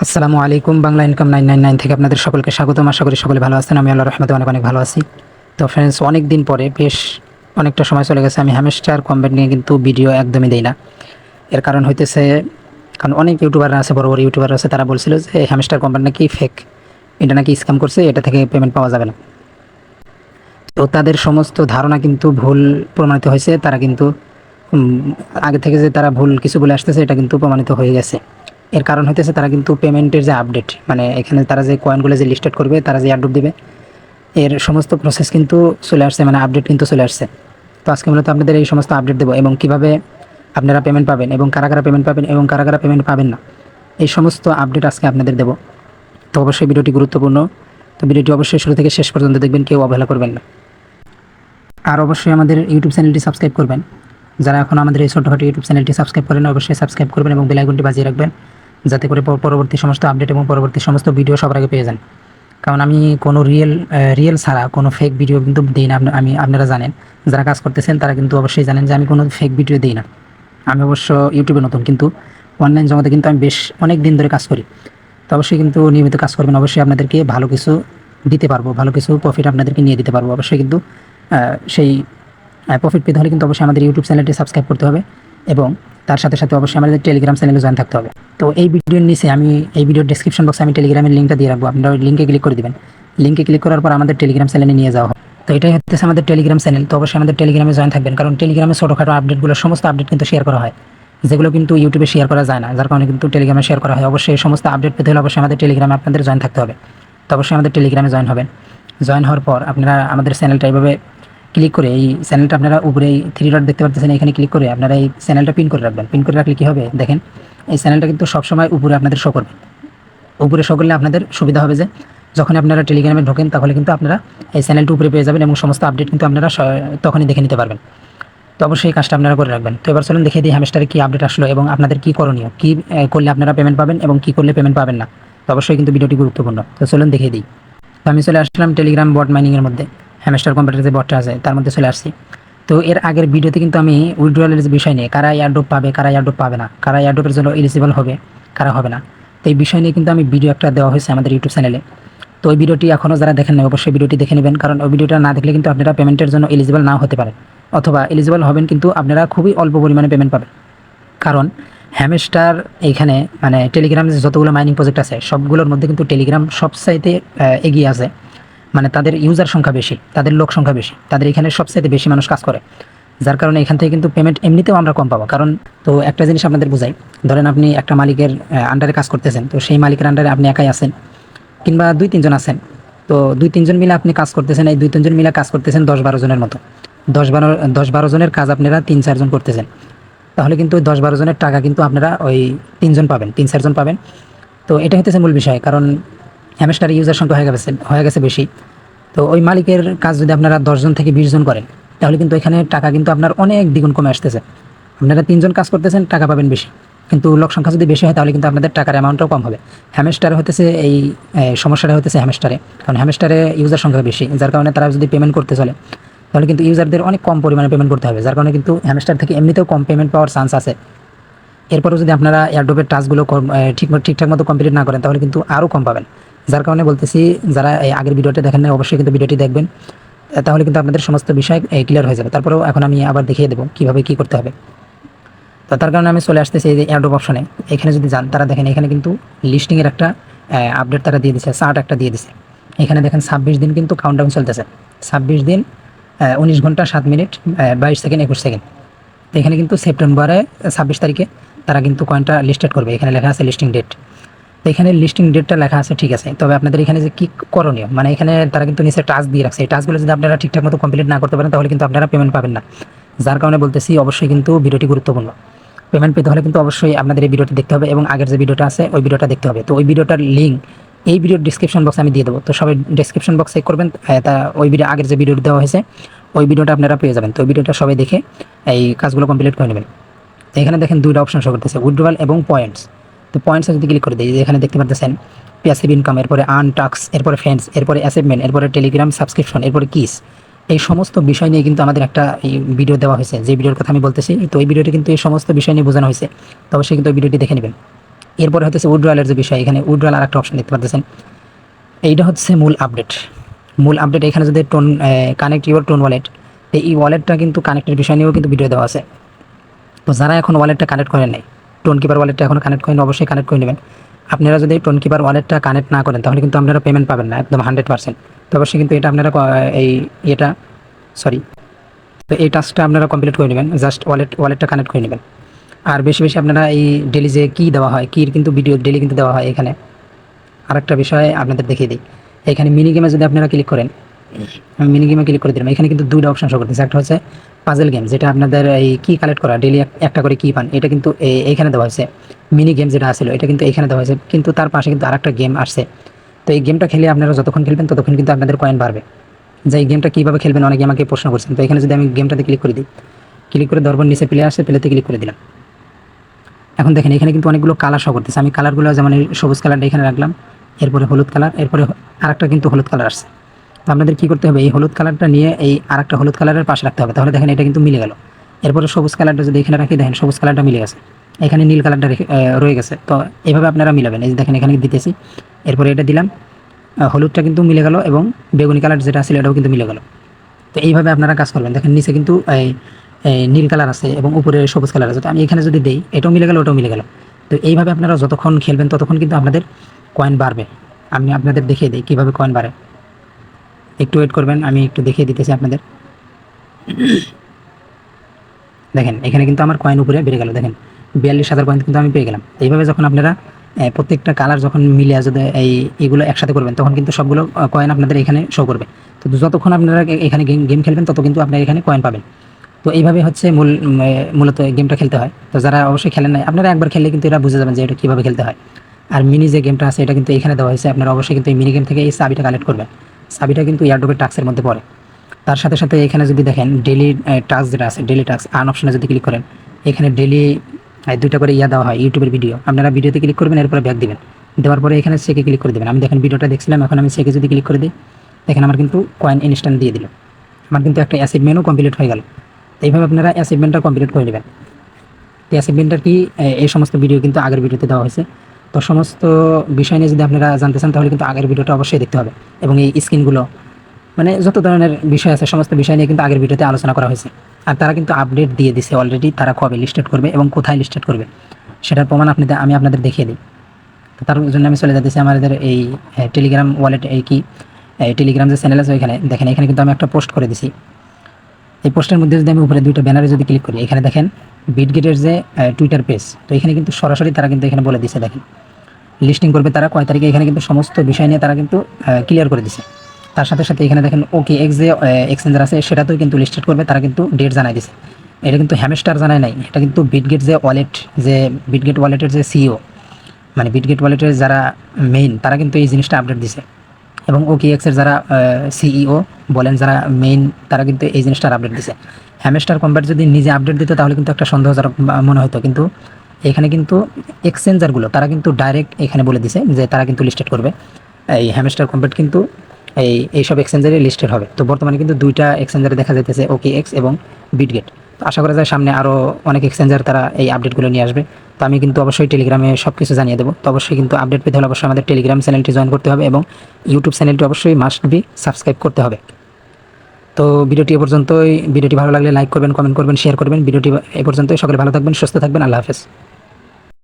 আসসালামু আলাইকুম। বাংলা ইনকাম 999 থেকে আপনাদের সকলকে স্বাগতম। আশা করি সকলে ভালো আছেন। আমি আল্লাহর রহমতে অনেক অনেক ভালো আছি। তো ফ্রেন্ডস, অনেক দিন পরে বেশ অনেকটা সময় চলে গেছে আমি হ্যামস্টার কম্ব্যাট নিয়ে কিন্তু ভিডিও একদমই দেই না। এর কারণ হইতেছে, কারণ অনেক ইউটিউবাররা আছে, বড় বড় ইউটিউবার আছে, তারা বলছিল যে হ্যামস্টার কম্ব্যাট নাকি ফেক, এটা নাকি স্ক্যাম করছে, এটা থেকে পেমেন্ট পাওয়া যাবে না। তো তাদের সমস্ত ধারণা কিন্তু ভুল প্রমাণিত হয়েছে। তারা কিন্তু আগে থেকে যে তারা ভুল কিছু বলে আসতেছে, এটা কিন্তু প্রমাণিত হয়ে গেছে। এর কারণ হইতেছে তারা কিন্তু পেমেন্টের যে আপডেট, মানে এখানে তারা যে কয়েনগুলো যে লিস্টেড করবে, তারা যে এয়ারড্রপ দিবে, এর সমস্ত প্রসেস কিন্তু চলে আসছে, মানে আপডেট কিন্তু চলে আসছে। তো আজকে মূলত আপনাদের এই সমস্ত আপডেট দেবো এবং কিভাবে আপনারা পেমেন্ট পাবেন এবং কারা কারা পেমেন্ট পাবেন এবং কারা কারা পেমেন্ট পাবেন না, এই সমস্ত আপডেট আজকে আপনাদের দেবো। তো অবশ্যই ভিডিওটি গুরুত্বপূর্ণ। তো ভিডিওটি অবশ্যই শুরু থেকে শেষ পর্যন্ত দেখবেন, কেউ অবহেলা করবেন না। আর অবশ্যই আমাদের ইউটিউব চ্যানেলটি সাবস্ক্রাইব করবেন। যারা এখন আমাদের এই ছোটখাটো ইউটিউব চ্যানেলটি সাবস্ক্রাইব করেন, অবশ্যই সাবস্ক্রাইব করবেন এবং বেল আইকনটি বাজিয়ে রাখবেন, যাতে করে পরবর্তী সমস্ত আপডেট এবং পরবর্তী সমস্ত ভিডিও সবার আগে পেয়ে যান। কারণ আমি কোনো রিয়েল ছাড়া কোনো ফেক ভিডিও কিন্তু দিই না। আপনারা জানেন, যারা কাজ করতেছেন তারা কিন্তু অবশ্যই জানেন যে আমি কোনো ফেক ভিডিও দিই না। আমি অবশ্য ইউটিউবে নতুন, কিন্তু অনলাইন জগতে কিন্তু আমি বেশ অনেক দিন ধরে কাজ করি। তো অবশ্যই কিন্তু নিয়মিত কাজ করবেন, অবশ্যই আপনাদেরকে ভালো কিছু দিতে পারবো, ভালো কিছু প্রফিট আপনাদেরকে নিয়ে দিতে পারবো। অবশ্যই কিন্তু সেই প্রফিট পেতে হলে কিন্তু অবশ্যই আমাদের ইউটিউব চ্যানেলটি সাবস্ক্রাইব করতে হবে এবং তার সাথে সাথে অবশ্যই আমাদের টেলিগ্রাম চ্যানেলে জয়েন থাকতে হবে। তো এই ভিডিওর নিচে আমি এই ভিডিওর ডেসক্রিপশন বক্সে আমি টেলিগ্রামের লিঙ্কটা দিয়ে রাখবো, আপনারা ওই লিঙ্কে ক্লিক করে দেবেন। লিঙ্কে ক্লিক করার পর আমাদের টেলিগ্রাম চ্যানেলে নিয়ে যাওয়া হবে। তো এটাই হচ্ছে আমাদের টেলিগ্রাম চ্যানেল। তো অবশ্যই আমাদের টেলিগ্রামে জয়েন থাকবেন, কারণ টেলিগ্রামে ছোটোখাটো আপডেটগুলো, সমস্ত আপডেট কিন্তু শেয়ার করা হয়, যেগুলো কিন্তু ইউটিউবে শেয়ার করা যায় না, যার কারণে কিন্তু টেলিগ্রামে শেয়ার করা হয়। অবশ্যই এই সমস্ত আপডেট পেতে হলে অবশ্যই আমাদের টেলিগ্রামে আপনাদের জয়েন থাকতে হবে। তো অবশ্যই আমাদের টেলিগ্রামে জয়েন হবেন। জয়েন হওয়ার পর আপনারা আমাদের চ্যানেলটা এইভাবে ক্লিক করে, এই চ্যানেলটা আপনারা উপরে এই থ্রি ডট দেখতে পাচ্ছেন, এখানে ক্লিক করে আপনারা এই চ্যানেলটা পিন করে রাখবেন। পিন করে রাখলে কী হবে দেখেন, এই চ্যানেলটা কিন্তু সবসময় উপরে আপনাদের শো করবে। উপরে শো করলে আপনাদের সুবিধা হবে যে যখন আপনারা টেলিগ্রামে ঢোকেন, তাহলে কিন্তু আপনারা এই চ্যানেলটা উপরে পেয়ে যাবেন এবং সমস্ত আপডেট কিন্তু আপনারা তখনই দেখে নিতে পারবেন। তো অবশ্যই এই কাজটা আপনারা করে রাখবেন। তো এবার চলুন দেখিয়ে দিই হ্যামস্টারে কী আপডেট আসলো এবং আপনাদের কী করণীয়, কী করলে আপনারা পেমেন্ট পাবেন এবং কী করলে পেমেন্ট পাবেন না। তো অবশ্যই কিন্তু ভিডিওটি গুরুত্বপূর্ণ। তো চলুন দেখিয়ে দিই। তো আমি চলে আসলাম টেলিগ্রাম বট মাইনিংয়ের মধ্যে, হ্যামস্টার কম্পিউটার যে বটটা আছে তার মধ্যে চলে আসছি। তো এর আগের ভিডিওতে কিন্তু আমি উইথড্রয়ালের যে বিষয় নিয়ে, কারা এয়ারড্রপ পাবে, কারা এয়ারড্রপ পাবে না, কারা এয়ারড্রপের জন্য এলিজিবল হবে, কারা হবে না, তো এই বিষয় নিয়ে কিন্তু আমি ভিডিও একটা দেওয়া হয়েছে আমাদের ইউটিউব চ্যানেলে। তো ওই ভিডিওটি এখনও যারা দেখেন না, অবশ্যই ভিডিওটি দেখে নেবেন, কারণ ওই ভিডিওটা না দেখলে কিন্তু আপনারা পেমেন্টের জন্য এলিজিবল নাও হতে পারে, অথবা এলিজিবল হবেন কিন্তু আপনারা খুবই অল্প পরিমাণে পেমেন্ট পাবেন। কারণ হ্যামস্টার এইখানে, মানে টেলিগ্রাম যে যতগুলো মাইনিং প্রজেক্ট আছে সবগুলোর মধ্যে কিন্তু টেলিগ্রাম সবচাইতে এগিয়ে আছে। মানে তাদের ইউজার সংখ্যা বেশি, তাদের লোক সংখ্যা বেশি, তাদের এখানে সবচাইতে বেশি মানুষ কাজ করে, যার কারণে এখান থেকে কিন্তু পেমেন্ট এমনিতেও আমরা কম পাবো। কারণ তো একটা জিনিস আপনাদের বোঝাই, ধরেন আপনি একটা মালিকের আন্ডারে কাজ করতেছেন, তো সেই মালিকের আন্ডারে আপনি একাই আছেন কিংবা 2-3 জন আছেন। তো 2-3 জন মিলে আপনি কাজ করতেছেন, এই 2-3 জন মিলে কাজ করতেছেন 10-12 জনের মতো। 10-12 জনের কাজ আপনারা 3-4 জন করতেছেন, তাহলে কিন্তু ওই 10-12 জনের টাকা কিন্তু আপনারা ওই 3 জন পাবেন, 3-4 জন পাবেন। তো এটা হচ্ছে মূল বিষয়, কারণ হ্যামস্টার ইউজার সংখ্যা হয়ে গেছে বেশি। তো ওই মালিকের কাজ যদি আপনারা 10 জন থেকে 20 জন করেন, তাহলে কিন্তু এখানে টাকা কিন্তু আপনার অনেক দ্বিগুণ কমে আসতেছে। আপনারা 3 জন কাজ করতেছেন, টাকা পাবেন বেশি, কিন্তু লোক সংখ্যা যদি বেশি হয় তাহলে কিন্তু আপনাদের টাকার অ্যামাউন্টটাও কম হবে। হ্যামস্টারে হতেছে এই সমস্যাটা হতেছে হ্যামস্টারে, কারণ হ্যামস্টারে ইউজার সংখ্যা বেশি, যার কারণে তারা যদি পেমেন্ট করতে চলে তাহলে কিন্তু ইউজারদের অনেক কম পরিমাণে পেমেন্ট করতে হবে, যার কারণে কিন্তু হ্যামস্টার থেকে এমনিতেও কম পেমেন্ট পাওয়ার চান্স আছে। এরপরও যদি আপনারা এয়ারড্রপের টাস্কগুলো ঠিকঠাক মতো কমপ্লিট না করেন, তাহলে কিন্তু আরও কম পাবেন। যার কারণে বলতেছি, যারা এই আগের ভিডিওটা দেখেন না, অবশ্যই কিন্তু ভিডিওটি দেখবেন, তাহলে কিন্তু আপনাদের সমস্ত বিষয় ক্লিয়ার হয়ে যাবে। তারপরেও এখন আমি আবার দেখিয়ে দেবো কীভাবে কী করতে হবে। তো তার কারণে আমি চলে আসতেছি এই যে এয়ারড্রপ অপশনে। এখানে যদি যান, তারা দেখেন এখানে কিন্তু লিস্টিংয়ের একটা আপডেট তারা দিয়ে দিচ্ছে, চার্ট একটা দিয়ে দিচ্ছে। এখানে দেখেন 26 দিন কিন্তু কাউন্টডাউন চলতেছে, 26 দিন 19 ঘন্টা 7 মিনিট 22 সেকেন্ড 21 সেকেন্ড। তো এখানে কিন্তু সেপ্টেম্বরে 26 তারিখে তারা কিন্তু কয়েনটা লিস্টেড করবে, এখানে লেখা আছে লিস্টিং ডেট। তো এখানে লিস্টিং ডেটটা লেখা আছে, ঠিক আছে, তবে আপনাদের এখানে যে কী করণীয়, মানে এখানে তারা কিন্তু নিচে টাস্ক দিয়ে রাখছে, এই টাস্কগুলো যদি আপনারা ঠিকঠাক মতো কমপ্লিট না করতে পারেন, তাহলে কিন্তু আপনারা পেমেন্ট পাবেন না। যার কারণে বলতেছি অবশ্যই কিন্তু ভিডিওটি গুরুত্বপূর্ণ। পেমেন্ট পেতে হলে কিন্তু অবশ্যই আপনাদের এই ভিডিওটি দেখতে হবে এবং আগের যে ভিডিওটা আছে ওই ভিডিওটা দেখতে হবে। তো ওই ভিডিওটার লিঙ্ক এই ভিডিওর ডিসক্রিপশন বক্সে আমি দিয়ে দেবো, তো সবাই ডিসক্রিপশন বক্স চেক করবেন, তা ওই ভিডিও আগের যে ভিডিওটি দেওয়া হয়েছে ওই ভিডিওটা আপনারা পেয়ে যাবেন। তো ওই ভিডিওটা সবাই দেখে এই কাজগুলো কমপ্লিট করে নেবেন। তো এখানে দেখেন 2টা অপশন শো করতেছে, উইথড্রয়াল এবং পয়েন্টস। তো পয়েন্টসে যদি ক্লিক করে দিই, এখানে দেখতে পাচ্ছেন প্যাসিভ ইনকাম, এরপরে আর্ন টাস্ক, এরপরে ফ্রেন্ডস, এরপরে অ্যাচিভমেন্ট, এরপরে টেলিগ্রাম সাবস্ক্রিপশন, এরপরে কিস। এই সমস্ত বিষয় নিয়ে কিন্তু আমাদের একটা ভিডিও দেওয়া হয়েছে, যে ভিডিওর কথা আমি বলতেছি। তো এই ভিডিওটি কিন্তু এই সমস্ত বিষয় নিয়ে বোঝানো হয়েছে, তো অবশ্যই কিন্তু ওই ভিডিওটি দেখে নেবেন। এরপরে হচ্ছে উইথড্রয়ালের যে বিষয়, এখানে উইথড্রয়াল আর একটা অপশন দেখতে পাচ্ছেন, এইটা হচ্ছে মূল আপডেট। মূল আপডেট এখানে যদি tone connect your tone wallet, এই ওয়ালেটটা কিন্তু কানেক্টের বিষয় নিয়েও কিন্তু ভিডিও দেওয়া আছে। তো যারা এখন ওয়ালেটটা কানেক্ট করেন নাই, টোন কিপার ওয়ালেটটা এখন কানেক্ট করেন, অবশ্যই কানেক্ট করে নেবেন। আপনারা যদি টোন কিপার ওয়ালেটটা কানেক্ট না করেন তাহলে কিন্তু আপনারা পেমেন্ট পাবেন না একদম 100%। তো অবশ্যই কিন্তু এটা আপনারা এই এটা সরি তো এই টাস্কটা আপনারা কমপ্লিট করে নেবেন, জাস্ট ওয়ালেটটা কানেক্ট করে নেবেন। আর বেশি বেশি আপনারা এই ডেলি যে কী দেওয়া হয়, কির কিন্তু ভিডিও ডেলি কিন্তু দেওয়া হয়। এখানে আরেকটা বিষয় আপনাদের দেখিয়ে দিই, এখানে মিনি গেমে যদি আপনারা ক্লিক করেন, আমি মিনি গেমে ক্লিক করে দিলাম, এখানে কিন্তু দুইটা অপশন শো করতেছে। একটা হচ্ছে পাজেল গেম, যেটা আপনাদের এই কি কালেক্ট করা ডেলি একটা করে কি পান, এটা কিন্তু এইখানে দেওয়া হয়েছে। মিনি গেম যেটা আসলে এটা কিন্তু এখানে দেওয়া হয়েছে, কিন্তু তার পাশে কিন্তু আরেকটা গেম আসছে। তো এই গেমটা খেলে আপনারা যতক্ষণ খেলবেন ততক্ষণ কিন্তু আপনাদের কয়েন বাড়বে। যে এই গেমটা কীভাবে খেলবেন অনেকে আমাকে প্রশ্ন করছেন। তো এখানে যদি আমি গেমটাতে ক্লিক করে দিই, ক্লিক করে ধরবার নিচে প্লে আসছে, প্লেতে ক্লিক করে দিলাম। এখন দেখেন এখানে কিন্তু অনেকগুলো কালার শো করতেছে। আমি কালারগুলো যেমন এই সবুজ কালারটা এখানে রাখলাম, এরপরে হলুদ কালার, এরপরে আরেকটা কিন্তু হলুদ কালার আসছে। তো আপনাদের কী করতে হবে, এই হলুদ কালারটা নিয়ে এই আরেকটা হলুদ কালারের পাশে রাখতে হবে, তাহলে দেখেন এটা কিন্তু মিলে গেল। এরপরে সবুজ কালারটা যদি এখানে রাখি, দেখেন সবুজ কালারটা মিলে গেছে, এখানে নীল কালারটা রয়ে গেছে। তো এইভাবে আপনারা মিলাবেন। এই যে দেখেন এখানে দিতেছি, এরপরে এটা দিলাম, হলুদটা কিন্তু মিলে গেল এবং বেগুনি কালার যেটা ছিল এটাও কিন্তু মিলে গেল। তো এইভাবে আপনারা কাজ করবেন। দেখেন নিচে কিন্তু এই নীল কালার আছে এবং উপরে সবুজ কালার আছে। তো আমি এখানে যদি দেই, এটাও মিলে গেল, ওটাও মিলে গেল। তো এইভাবে আপনারা যতক্ষণ খেলবেন ততক্ষণ কিন্তু আপনাদের কয়েন বাড়বে। আমি আপনাদের দেখিয়ে দিই কীভাবে কয়েন বাড়ে, একটু ওয়েট করবেন, আমি একটু দেখিয়ে দিতেছি আপনাদের। দেখেন এখানে কিন্তু আমার কয়েন উপরে বেড়ে গেল, দেখেন 42,000 কয়েন কিন্তু আমি পেয়ে গেলাম। এইভাবে যখন আপনারা প্রত্যেকটা কালার যখন মিলিয়ে যদি এইগুলো একসাথে করবেন তখন কিন্তু সবগুলো কয়েন আপনাদের এখানে শো করবে। তো যতক্ষণ আপনারা এখানে গেম খেলবেন তত কিন্তু আপনারা এখানে কয়েন পাবেন। তো এইভাবে হচ্ছে মূলত গেমটা খেলতে হয়। তো যারা অবশ্যই খেলেন নাই, আপনারা একবার খেললে কিন্তু এটা বুঝে যাবেন যে এটা কীভাবে খেলতে হয়। আর মিনি যে গেমটা আছে এটা কিন্তু এখানে দেওয়া হয়েছে, আপনারা অবশ্যই কিন্তু এই মিনি গেম থেকে এই চাবিটা কালেক্ট করবেন। চাবিটা কিন্তু এয়ারড্রপের টাস্কের মধ্যে পড়ে। তার সাথে সাথে এখানে যদি দেখেন ডেলি টাস্ক যেটা আছে, ডেলি টাস্ক আর্ন অপশনে যদি ক্লিক করেন, এখানে ডেলি 2টা করে দেওয়া হয় ইউটিউবের ভিডিও। আপনারা ভিডিওতে ক্লিক করবেন, এরপরে ব্যাক দিবেন, দেওয়ার পরে এখানে চেকে ক্লিক করে দেবেন। আমি দেখেন ভিডিওটা দেখছিলাম, এখন আমি চেকে যদি ক্লিক করে দিই, দেখেন আমার কিন্তু কয়েন ইনস্ট্যান্ট দিয়ে দিল, আমার কিন্তু একটা অ্যাচিভমেন্টও কমপ্লিট হয়ে গেল। এইভাবে আপনারা অ্যাচিভমেন্টটা কমপ্লিট করে নেবেন। এই অ্যাচিভমেন্টটা কি, এই সমস্ত ভিডিও কিন্তু আগের ভিডিওতে দেওয়া হয়েছে। তো সমস্ত বিষয় নিয়ে যদি আপনারা জানতে চান তাহলে কিন্তু আগের ভিডিওটা অবশ্যই দেখতে হবে। এবং এই স্ক্রিনগুলো মানে যত ধরনের বিষয় আছে সমস্ত বিষয় নিয়ে কিন্তু আগের ভিডিওতে আলোচনা করা হয়েছে। আর তারা কিন্তু আপডেট দিয়ে দিছে অলরেডি, তারা কবে লিস্টেড করবে এবং কোথায় লিস্টেড করবে সেটার প্রমাণ আমি আপনাদের দেখিয়ে দিই। তো তার জন্য আমি চলে যাচ্ছি আমাদের এই টেলিগ্রাম ওয়ালেট, এই কি টেলিগ্রাম যে চ্যানেল আছে ওইখানে। দেখেন এখানে কিন্তু আমি একটা পোস্ট করে দিছি। এই পোস্টের মধ্যে যদি আমি উপরে 2টা ব্যানারে যদি ক্লিক করি, এখানে দেখেন বিটগেটের যে টুইটার পেজ, তো এখানে কিন্তু সরাসরি তারা কিন্তু এখানে বলে দিছে, দেখেন লিস্টিং করবে তারা কয় তারিখে, এখানে কিন্তু সমস্ত বিষয় নিয়ে তারা কিন্তু ক্লিয়ার করে দিছে। তার সাথে সাথে এখানে দেখেন OKX যে এক্সচেঞ্জার আছে সেটাতেও কিন্তু লিস্টেড করবে, তারা কিন্তু ডেট জানাই দিছে। এটা কিন্তু হ্যামস্টার জানায় নাই, এটা কিন্তু বিটগেট যে ওয়ালেট, যে বিটগেট ওয়ালেটের যে সিইও, মানে বিটগেট ওয়ালেটের যারা মেইন, তারা কিন্তু এই জিনিসটা আপডেট দিছে। এবং OKX-এর যারা সিইও বলেন, যারা মেইন, তারা কিন্তু এই জিনিসটার আপডেট দিছে। হ্যামস্টার কম্প্যাট যদি নিজে আপডেট দিত তাহলে কিন্তু একটা সন্দেহজনক মনে হতো, কিন্তু এখানে কিন্তু এক্সচেঞ্জারগুলো তারা কিন্তু ডাইরেক্ট এখানে বলে দিছে যে তারা কিন্তু লিস্টেড করবে। এই হ্যামস্টার কম্প্যাট কিন্তু এইসব এক্সচেঞ্জারে লিস্টেড হবে। তো বর্তমানে কিন্তু 2টা এক্সচেঞ্জারে দেখা যাইতেছে, OKX এবং বিটগেট। তো আশা করা যায় সামনে আরও অনেক এক্সচেঞ্জার তারা এই আপডেটগুলো নিয়ে আসবে। তো আমি কিন্তু অবশ্যই টেলিগ্রামে সব কিছু জানিয়ে দেবো। তো অবশ্যই কিন্তু আপডেট পেতে হলে অবশ্যই আমাদের টেলিগ্রাম চ্যানেলটি জয়েন করতে হবে এবং ইউটিউব চ্যানেলটি অবশ্যই মাস্ট বি সাবস্ক্রাইব করতে হবে। তো ভিডিওটি এ পর্যন্তই। ভিডিওটি ভালো লাগলে লাইক করবেন, কমেন্ট করবেন, শেয়ার করবেন। ভিডিওটি এ পর্যন্তই। সকলে ভালো থাকবেন, সুস্থ থাকবেন। আল্লাহ হাফেজ।